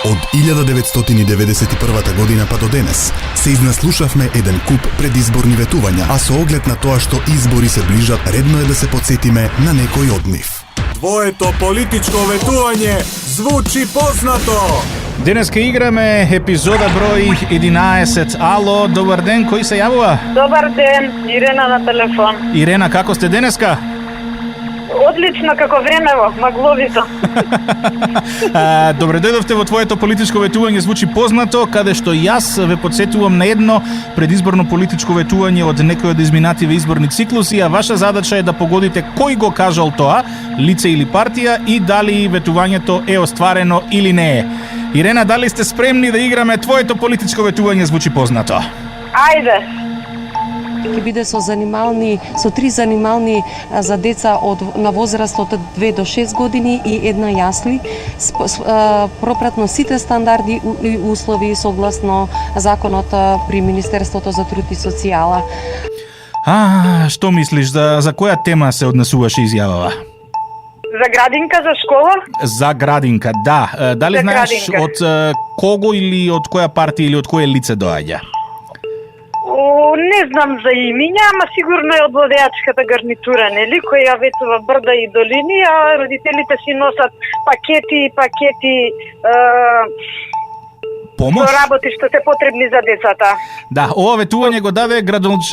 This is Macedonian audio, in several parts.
Од 1991 година па до денес се изнаслушавме еден куп предизборни ветувања, а со оглед на тоа што избори се ближат, редно е да се потсетиме на некој од нив. Твоето политичко ветување звучи познато. Денеска играме епизода број 11. Ало, добар ден, кој се јавува? Добар ден, Ирена на телефон. Ирена, како сте денеска? Одлично, како времево, магловито. Добре дојдовте во твоето политичко ветување звучи познато, каде што јас ве подсетувам на едно предизборно политичко ветување од некој од изминативе изборни циклуси, а ваша задача е да погодите кој го кажал тоа, лице или партија, и дали ветувањето е остварено или не е. Ирена, дали сте спремни да играме твоето политичко ветување звучи познато? Ајде. Ќе биде со три занимални за деца на возраст од 2 до 6 години и една јасли, пропратно сите стандарди и услови согласно законот при Министерството за труд и социјала. Што мислиш, за која тема се однесуваше изјавава? За градинка, за школа? За градинка, да. Дали за знаеш градинка. од кого или од која партија или од кое лице доаѓа? Не знам за имиња, ама сигурно е од владеачката гарнитура, нели, која ветува брда и долини, а родителите си носат пакети Помош? со работи што се потребни за децата. Да, ова ветување го даде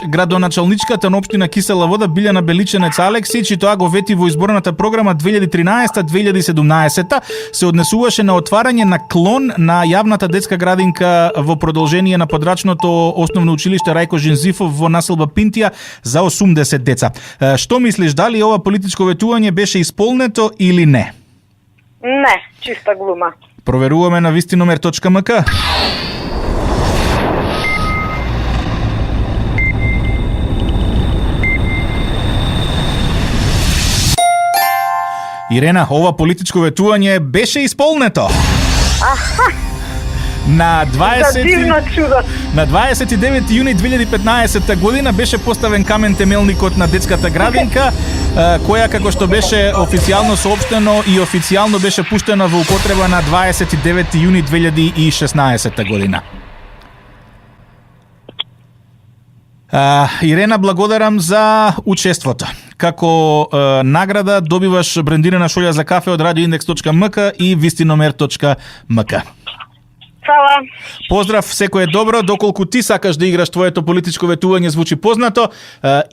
градоначалничката на општина Кисела Вода Билјана Беличенец Алексич, и тоа го вети во изборната програма 2013-2017. Се однесуваше на отварање на клон на јавната детска градинка во продолжение на подрачното основно училиште Рајко Жензифов во населба Пинтија за 80 деца. Што мислиш, дали ова политичко ветување беше исполнето или не? Не, чиста глума. Проверуваме на вистиномер.мк. Ирена, ова политичко ветување беше исполнето. На За дивно чудо. На 29 јуни 2015 година беше поставен камен темелникот на детската градинка, која, како што беше официјално соопштено и официјално беше пуштена во употреба на 29 јуни 2016 година. Ирена, благодарам за учеството. Како награда добиваш брендирана шолја за кафе од radioindex.mk и вистиномер.mk. Фала. Поздрав, секој е добро, доколку ти сакаш да играш твоето политичко ветување звучи познато,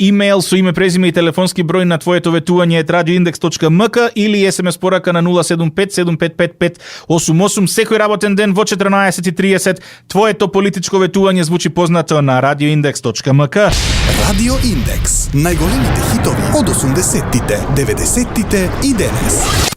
имејл со име, презиме и телефонски број на твоето ветување е radioindex.mk или SMS порака на 075-7555-88. Секој работен ден во 14:30 твоето политичко ветување звучи познато на radioindex.mk. Радио Индекс. Најголемите хитови од 80-тите, 90-тите и денес.